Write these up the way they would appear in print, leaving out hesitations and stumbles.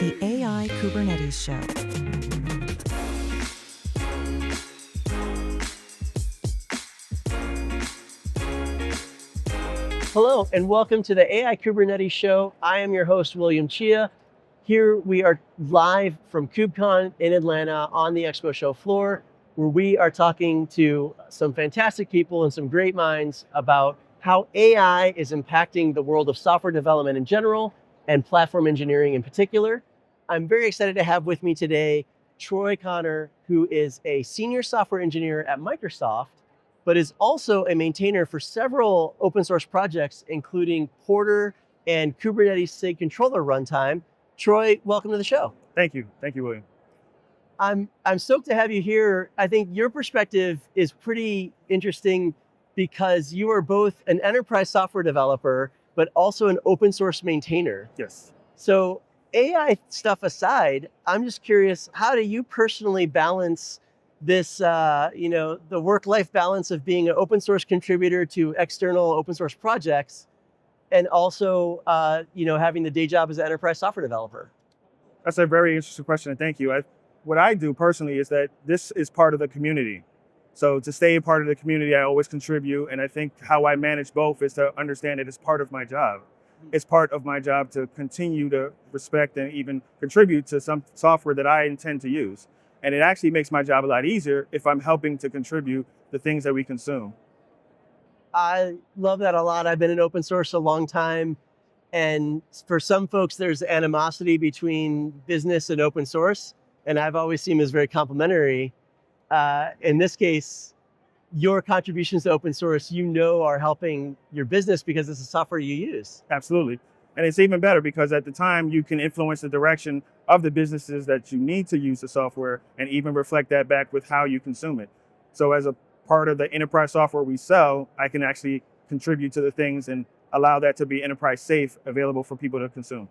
the AI Kubernetes Show. Hello, and welcome to the AI Kubernetes Show. I am your host, William Chia. Here we are live from KubeCon in Atlanta on the Expo Show floor, where we are talking to some fantastic people and some great minds about how AI is impacting the world of software development in general and platform engineering in particular. I'm very excited to have with me today Troy Connor, who is a senior software engineer at Microsoft, but is also a maintainer for several open source projects, including Porter and Kubernetes SIG controller-runtime. Troy, welcome to the show. Thank you, William. I'm stoked to have you here. I think your perspective is pretty interesting because you are both an enterprise software developer, but also an open source maintainer. Yes. So AI stuff aside, I'm just curious, how do you personally balance this, the work-life balance of being an open source contributor to external open source projects, and also, having the day job as an enterprise software developer? That's a very interesting question, and thank you. What I do personally is that this is part of the community. So to stay a part of the community, I always contribute, and I think how I manage both is to understand that it's part of my job. It's part of my job to continue to respect and even contribute to some software that I intend to use. And it actually makes my job a lot easier if I'm helping to contribute the things that we consume. I love that a lot. I've been in open source a long time. And for some folks, there's animosity between business and open source. And I've always seen them as very complementary. In this case, your contributions to open source, are helping your business because it's the software you use. Absolutely. And it's even better because at the time you can influence the direction of the businesses that you need to use the software and even reflect that back with how you consume it. So as a part of the enterprise software we sell, I can actually contribute to the things and allow that to be enterprise safe, available for people to consume.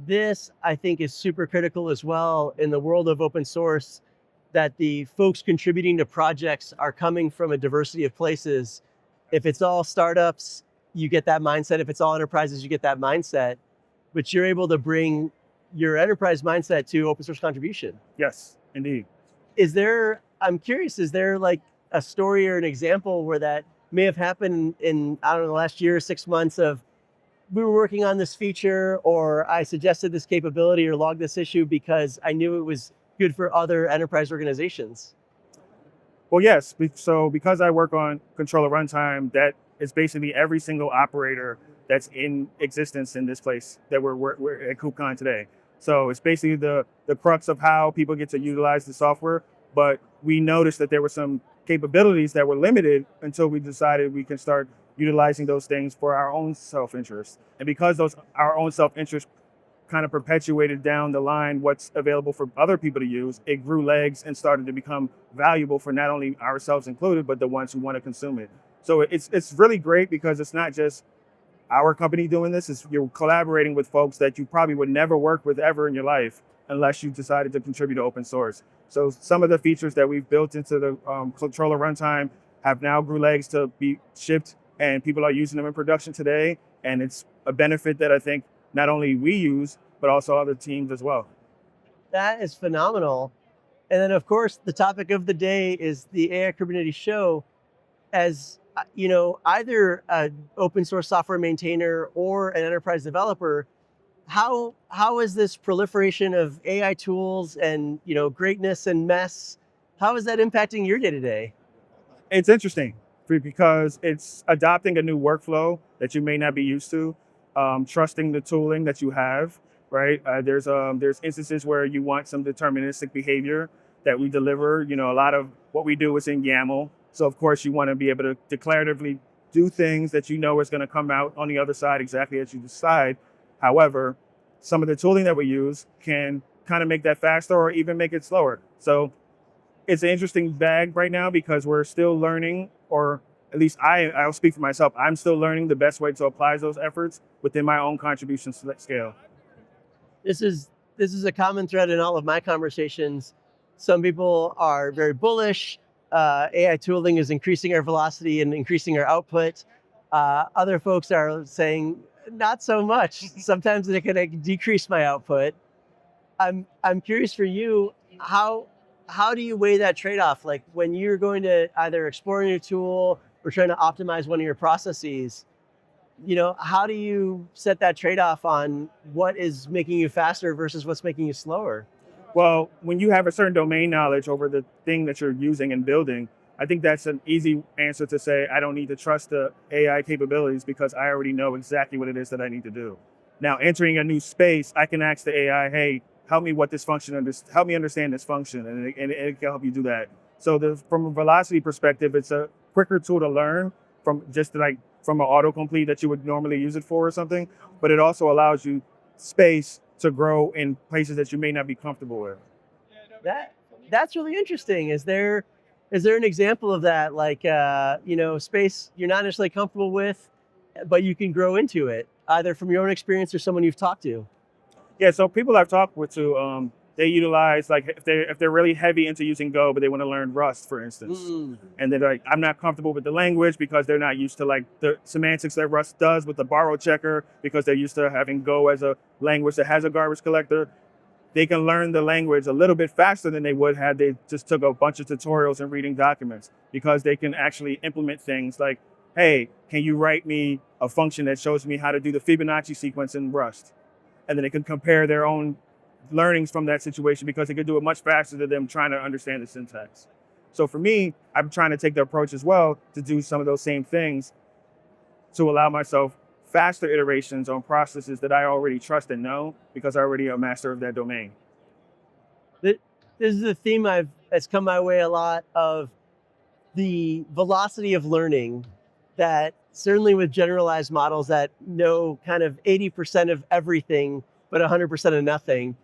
This, I think, is super critical as well in the world of open source, that the folks contributing to projects are coming from a diversity of places. If it's all startups, you get that mindset. If it's all enterprises, you get that mindset. But you're able to bring your enterprise mindset to open source contribution. Yes, indeed. I'm curious, is there like a story or an example where that may have happened in, I don't know, the last year or 6 months of, we were working on this feature, or I suggested this capability or logged this issue because I knew it was good for other enterprise organizations? Well, yes. So because I work on controller-runtime, that is basically every single operator that's in existence in this place that we're at KubeCon today. So it's basically the crux of how people get to utilize the software. But we noticed that there were some capabilities that were limited until we decided we can start utilizing those things for our own self-interest. And because our own self-interest kind of perpetuated down the line what's available for other people to use, it grew legs and started to become valuable for not only ourselves included, but the ones who want to consume it. So it's really great because it's not just our company doing this, you're collaborating with folks that you probably would never work with ever in your life unless you decided to contribute to open source. So some of the features that we've built into the controller runtime have now grew legs to be shipped, and people are using them in production today. And it's a benefit that I think not only we use, but also other teams as well. That is phenomenal. And then, of course, the topic of the day is the AI Kubernetes Show. As either an open source software maintainer or an enterprise developer, how is this proliferation of AI tools and greatness and mess, how is that impacting your day-to-day? It's interesting because it's adopting a new workflow that you may not be used to, trusting the tooling that you have, right? There's instances where you want some deterministic behavior that we deliver. A lot of what we do is in YAML. So of course you want to be able to declaratively do things that is going to come out on the other side exactly as you decide. However, some of the tooling that we use can kind of make that faster or even make it slower. So it's an interesting bag right now because we're still learning, or at least I'll speak for myself. I'm still learning the best way to apply those efforts within my own contribution scale. This is a common thread in all of my conversations. Some people are very bullish. AI tooling is increasing our velocity and increasing our output. Other folks are saying, not so much. Sometimes it can decrease my output. I'm curious for you, how do you weigh that trade-off? Like when you're going to either explore a new tool or trying to optimize one of your processes, how do you set that trade-off on what is making you faster versus what's making you slower? Well, when you have a certain domain knowledge over the thing that you're using and building, I think that's an easy answer to say, I don't need to trust the AI capabilities because I already know exactly what it is that I need to do. Now, entering a new space, I can ask the AI, hey, help me what this function, help me understand this function, and it can help you do that. So from a velocity perspective, it's a quicker tool to learn from just like from an autocomplete that you would normally use it for or something, but it also allows you space to grow in places that you may not be comfortable with. That that's really interesting. Is there an example of that? Like space you're not necessarily comfortable with, but you can grow into it, either from your own experience or someone you've talked to. Yeah, so people I've talked with too, they utilize like if they're really heavy into using Go, but they want to learn Rust, for instance, Mm. and they're like, I'm not comfortable with the language because they're not used to like the semantics that Rust does with the borrow checker because they're used to having Go as a language that has a garbage collector. They can learn the language a little bit faster than they would had they just took a bunch of tutorials and reading documents because they can actually implement things like, hey, can you write me a function that shows me how to do the Fibonacci sequence in Rust? And then they can compare their own learnings from that situation because they could do it much faster than them trying to understand the syntax. So for me, I'm trying to take the approach as well to do some of those same things to allow myself faster iterations on processes that I already trust and know because I already am a master of that domain. Th- This is a theme that's come my way a lot of the velocity of learning that certainly with generalized models that know kind of 80% of everything, but 100% of nothing,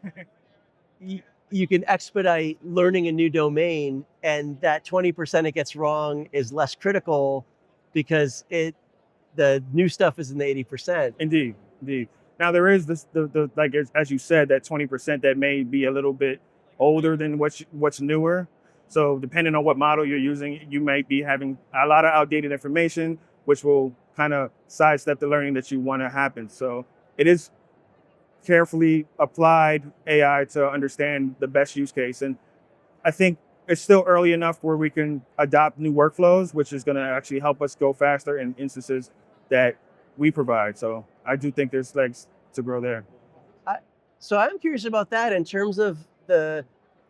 you can expedite learning a new domain, and that 20% it gets wrong is less critical because the new stuff is in the 80%. Indeed, indeed. Now there is this the like as you said that 20% that may be a little bit older than what's newer. So depending on what model you're using, you might be having a lot of outdated information, which will kind of sidestep the learning that you want to happen. So it is carefully applied AI to understand the best use case. And I think it's still early enough where we can adopt new workflows, which is going to actually help us go faster in instances that we provide. So I do think there's legs to grow there. I, so I'm curious about that in terms of the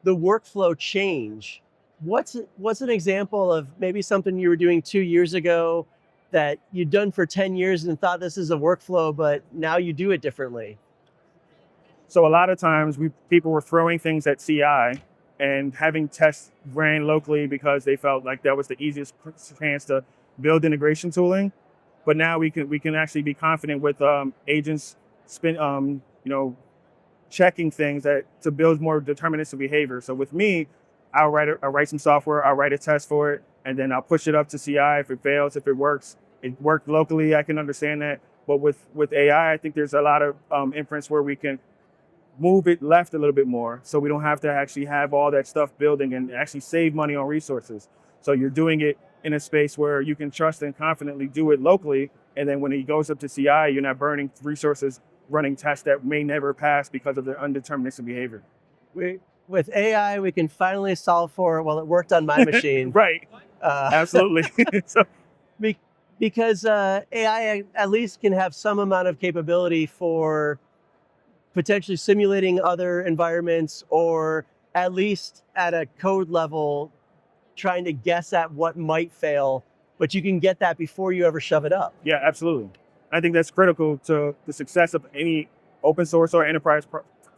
workflow change. What's an example of maybe something you were doing 2 years ago that you'd done for 10 years and thought this is a workflow, but now you do it differently? So a lot of times people were throwing things at CI and having tests ran locally because they felt like that was the easiest chance to build integration tooling. But now we can actually be confident with agents checking things that to build more deterministic behavior. So with me, I'll write some software, I'll write a test for it, and then I'll push it up to CI. If it fails, if it works, it worked locally. I can understand that. But with AI, I think there's a lot of inference where we can move it left a little bit more, so we don't have to actually have all that stuff building and actually save money on resources. So you're doing it in a space where you can trust and confidently do it locally, and then when it goes up to CI, you're not burning resources running tests that may never pass because of their undeterministic behavior. With AI, we can finally solve for, well, it worked on my machine. Right, Uh, absolutely. So be- because AI at least can have some amount of capability for potentially simulating other environments, or at least at a code level, trying to guess at what might fail, but you can get that before you ever shove it up. yeah, absolutely. I think that's critical to the success of any open source or enterprise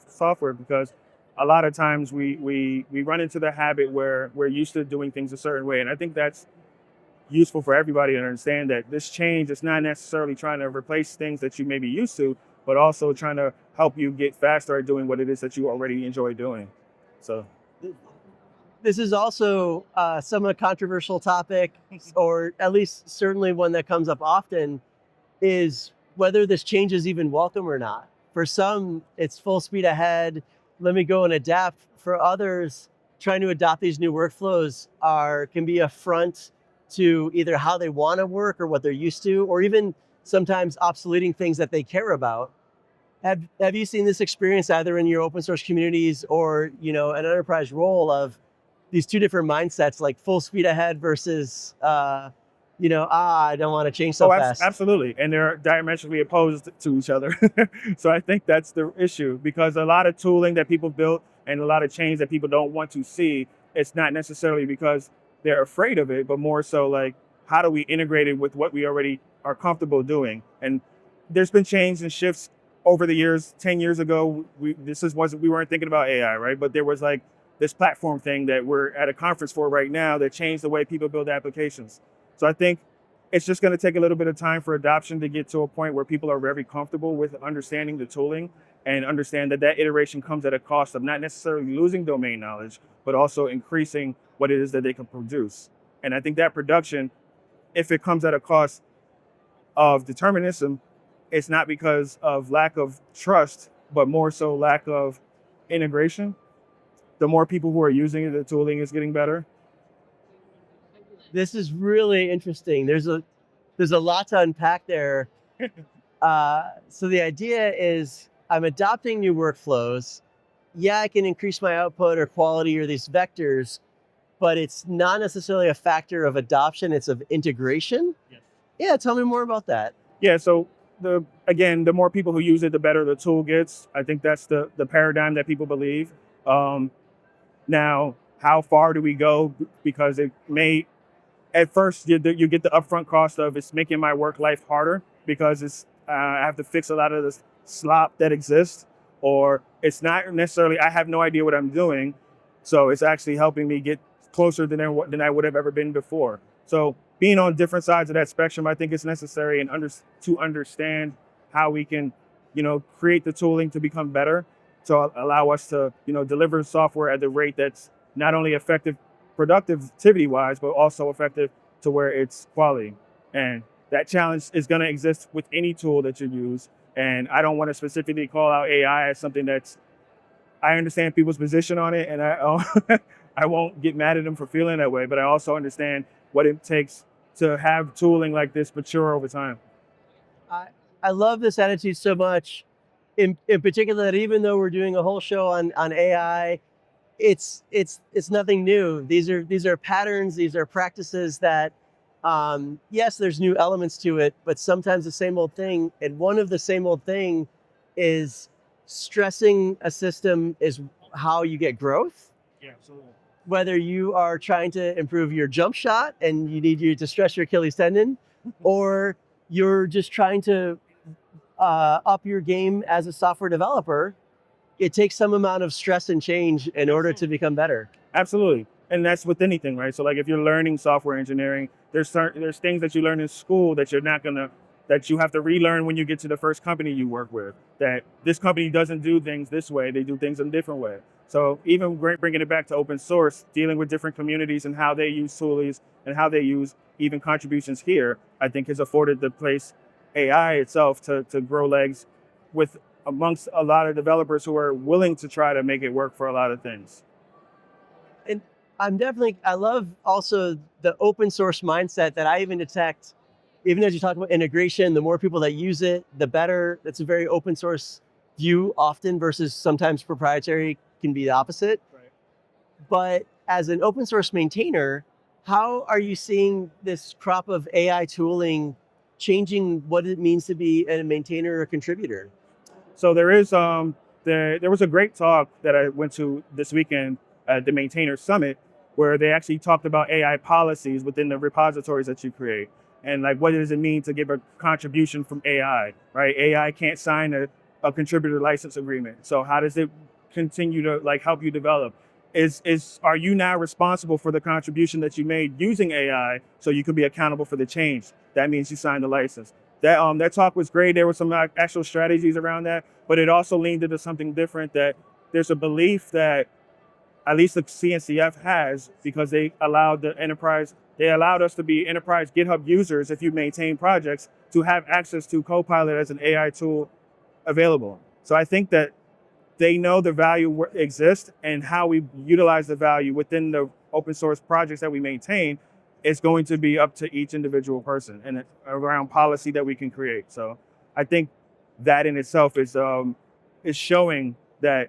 software because a lot of times we run into the habit where we're used to doing things a certain way. And I think that's useful for everybody to understand that this change is not necessarily trying to replace things that you may be used to, but also trying to help you get faster at doing what it is that you already enjoy doing. So This is also somewhat controversial topic, or at least certainly one that comes up often, is whether this change is even welcome or not. For some, it's full speed ahead. Let me go and adapt. For others, trying to adopt these new workflows can be a front to either how they want to work or what they're used to, or even sometimes obsoleting things that they care about. Have you seen this experience either in your open source communities or an enterprise role of these two different mindsets, like full speed ahead versus I don't want to change so Oh, fast? absolutely. And they're diametrically opposed to each other. So I think that's the issue, because a lot of tooling that people built and a lot of change that people don't want to see, it's not necessarily because they're afraid of it, but more so like, how do we integrate it with what we already are comfortable doing? And there's been change and shifts over the years. 10 years ago, we weren't thinking about AI, right? But there was like this platform thing that we're at a conference for right now that changed the way people build applications. So I think it's just going to take a little bit of time for adoption to get to a point where people are very comfortable with understanding the tooling and understand that that iteration comes at a cost of not necessarily losing domain knowledge, but also increasing what it is that they can produce. And I think that production, if it comes at a cost of determinism, it's not because of lack of trust, but more so lack of integration. The more people who are using it, the tooling is getting better. This is really interesting. There's a lot to unpack there. So the idea is I'm adopting new workflows. Yeah, I can increase my output or quality or these vectors, but it's not necessarily a factor of adoption, it's of integration. Yes. Yeah, tell me more about that. Yeah, so the more people who use it, the better the tool gets. I think that's the paradigm that people believe. Now, how far do we go? Because it may, at first, you get the upfront cost of it's making my work life harder because I have to fix a lot of the slop that exists, or it's not necessarily I have no idea what I'm doing, so it's actually helping me get closer than I would have ever been before. So being on different sides of that spectrum, I think it's necessary and to understand how we can, create the tooling to become better, to allow us to, deliver software at the rate that's not only effective productivity wise, but also effective to where it's quality. And that challenge is going to exist with any tool that you use. And I don't want to specifically call out AI as something I understand people's position on it, and I won't get mad at them for feeling that way, but I also understand what it takes to have tooling like this mature over time. I, I love this attitude so much. In particular, that even though we're doing a whole show on AI, it's nothing new. These are patterns, these are practices that yes, there's new elements to it, but sometimes the same old thing. And one of the same old thing is stressing a system is how you get growth. Yeah, absolutely. Whether you are trying to improve your jump shot and you need you to stress your Achilles tendon, or you're just trying to up your game as a software developer, it takes some amount of stress and change in order to become better. Absolutely. And that's with anything, right? So like if you're learning software engineering, there's things that you learn in school that that you have to relearn when you get to the first company you work with. That this company doesn't do things this way; they do things in a different way. So even bringing it back to open source, dealing with different communities and how they use toolies and how they use even contributions here, I think has afforded the place AI itself to grow legs with amongst a lot of developers who are willing to try to make it work for a lot of things. And I love also the open source mindset that I even detect, even as you talk about integration, the more people that use it, the better. That's a very open source view often versus sometimes proprietary can be the opposite. Right. But as an open source maintainer, how are you seeing this crop of AI tooling changing what it means to be a maintainer or contributor? So there was a great talk that I went to this weekend at the Maintainer Summit, where they actually talked about AI policies within the repositories that you create, and like what does it mean to give a contribution from AI, right? AI can't sign a contributor license agreement. So how does it continue to like help you develop? Are you now responsible for the contribution that you made using AI, so you can be accountable for the change? That means you signed the license. That talk was great. There were some actual strategies around that, but it also leaned into something different. That there's a belief that at least the CNCF has, because they allowed us to be enterprise GitHub users if you maintain projects, to have access to Copilot as an AI tool available. So I think that they know the value exists, and how we utilize the value within the open source projects that we maintain is going to be up to each individual person and around policy that we can create. So I think that in itself is showing that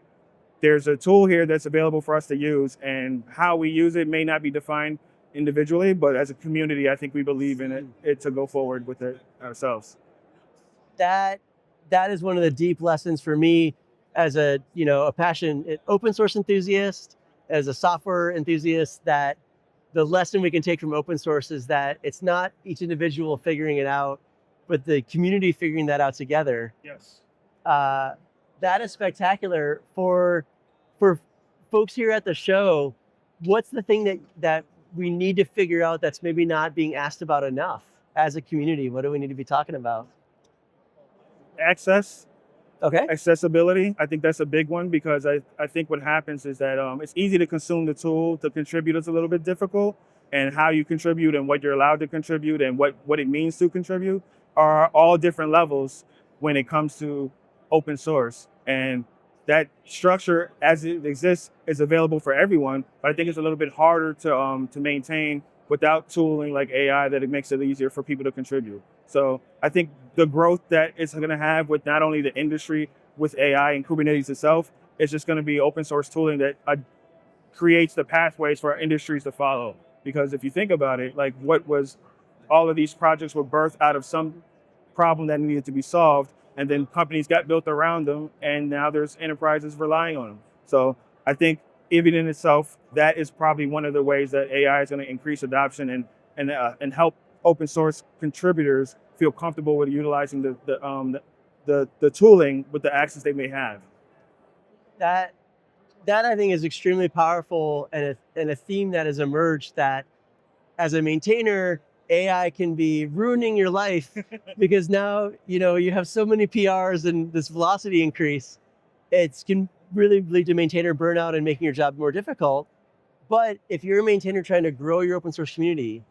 there's a tool here that's available for us to use, and how we use it may not be defined individually, but as a community, I think we believe in it to go forward with it ourselves. That that is one of the deep lessons for me as a passionate open source enthusiast, as a software enthusiast, that the lesson we can take from open source is that it's not each individual figuring it out, but the community figuring that out together. Yes. Uh, that is spectacular for folks here at the show. What's the thing that we need to figure out that's maybe not being asked about enough as a community? What do we need to be talking about? Access, Okay. accessibility. I think that's a big one, because I think what happens is that it's easy to consume the tool. To contribute is a little bit difficult, and how you contribute and what you're allowed to contribute and what it means to contribute are all different levels when it comes to open source. And that structure as it exists is available for everyone, but I think it's a little bit harder to maintain without tooling like AI, that it makes it easier for people to contribute. So I think the growth that it's going to have with not only the industry with AI and Kubernetes itself, it's just going to be open source tooling that creates the pathways for industries to follow. Because if you think about it, like, what was all of these projects were birthed out of some problem that needed to be solved, and then companies got built around them, and now there's enterprises relying on them. So I think even in itself, that is probably one of the ways that AI is going to increase adoption and help open source contributors feel comfortable with utilizing the tooling with the access they may have. That that I think is extremely powerful, and a theme that has emerged, that as a maintainer, AI can be ruining your life because now you have so many PRs and this velocity increase. It can really lead to maintainer burnout and making your job more difficult. But if you're a maintainer trying to grow your open source community,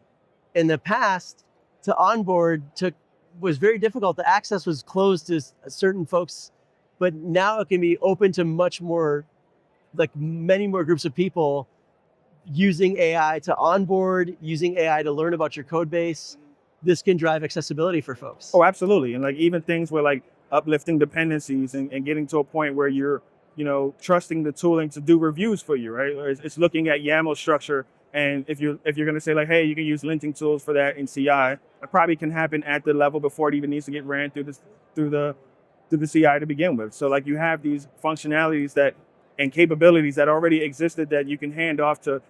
in the past, to onboard was very difficult. The access was closed to certain folks, but now it can be open to much more, like many more groups of people, using AI to onboard, using AI to learn about your code base. This can drive accessibility for folks. Oh, absolutely. And like even things where like uplifting dependencies and getting to a point where you're, trusting the tooling to do reviews for you, right? Or it's looking at YAML structure. And if you're going to say like, hey, you can use linting tools for that in CI, it probably can happen at the level before it even needs to get ran through the CI to begin with. So like you have these functionalities and capabilities that already existed that you can hand off to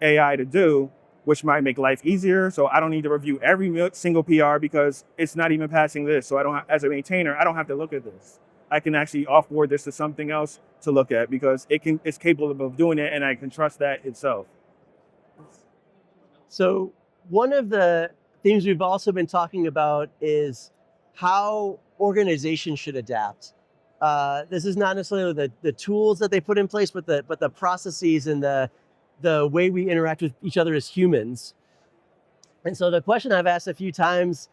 AI to do, which might make life easier. So I don't need to review every single PR because it's not even passing this. So as a maintainer, I don't have to look at this. I can actually offboard this to something else to look at because it's capable of doing it, and I can trust that itself. So one of the themes we've also been talking about is how organizations should adapt. This is not necessarily the tools that they put in place, but the processes and the way we interact with each other as humans. And so the question I've asked a few times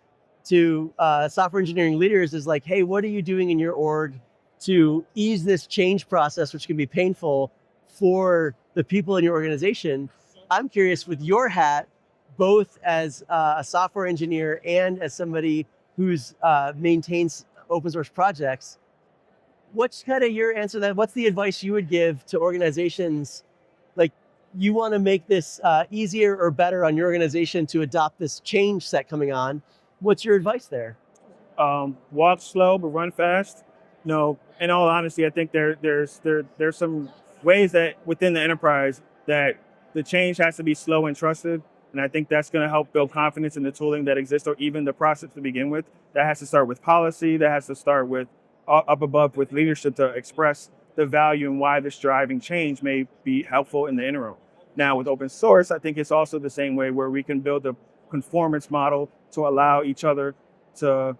to software engineering leaders is like, hey, what are you doing in your org to ease this change process, which can be painful for the people in your organization? I'm curious, with your hat, both as a software engineer and as somebody who's maintains open source projects, what's kind of your answer to that? What's the advice you would give to organizations? Like, you want to make this easier or better on your organization to adopt this change set coming on. What's your advice there? Walk slow but run fast. No, in all honesty, I think there's some ways that within the enterprise that the change has to be slow and trusted, and I think that's going to help build confidence in the tooling that exists or even the process to begin with. That has to start with policy. That has to start with up above with leadership to express the value and why this driving change may be helpful in the interim. Now with open source, I think it's also the same way where we can build a conformance model to allow each other to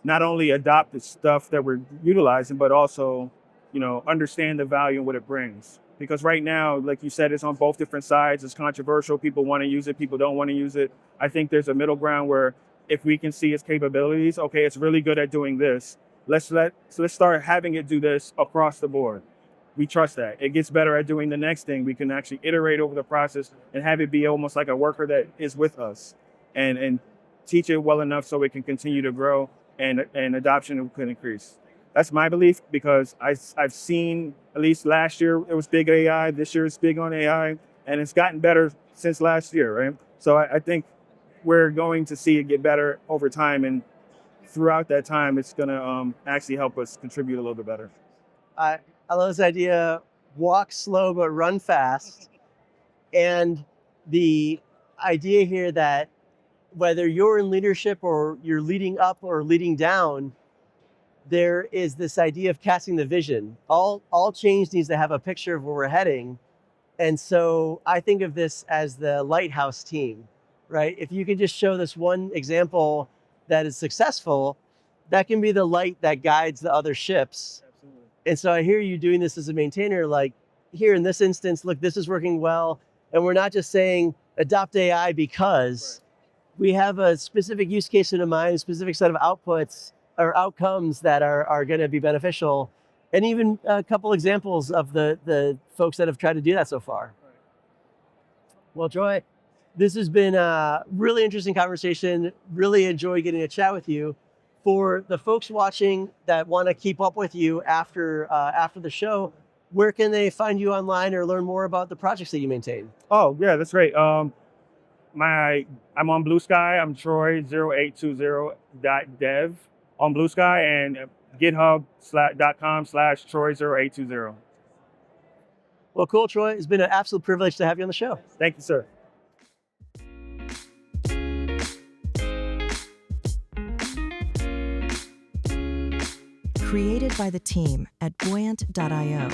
not only adopt the stuff that we're utilizing, but also, understand the value and what it brings. Because right now, like you said, it's on both different sides. It's controversial. People want to use it. People don't want to use it. I think there's a middle ground where if we can see its capabilities, okay, it's really good at doing this. Let's start having it do this across the board. We trust that. It gets better at doing the next thing. We can actually iterate over the process and have it be almost like a worker that is with us and teach it well enough so it can continue to grow and adoption could increase. That's my belief because I've seen, at least last year it was big AI, this year it's big on AI, and it's gotten better since last year, right? So I think we're going to see it get better over time, and throughout that time, it's going to actually help us contribute a little bit better. I love this idea: walk slow but run fast, and the idea here that whether you're in leadership or you're leading up or leading down, there is this idea of casting the vision. All change needs to have a picture of where we're heading. And so I think of this as the lighthouse team, right? If you can just show this one example that is successful, that can be the light that guides the other ships. Absolutely. And so I hear you doing this as a maintainer, like here in this instance, look, this is working well. And we're not just saying adopt AI because we have a specific use case in mind, a specific set of outputs or outcomes that are going to be beneficial, and even a couple examples of the folks that have tried to do that so far. Right. Well, Troy, this has been a really interesting conversation. Really enjoy getting a chat with you. For the folks watching that want to keep up with you after the show, where can they find you online or learn more about the projects that you maintain? Oh yeah, that's great. I'm on Blue Sky. I'm Troy0820.dev on Blue Sky, and github.com/Troy0820. Well, cool, Troy. It's been an absolute privilege to have you on the show. Thank you, sir. Created by the team at buoyant.io.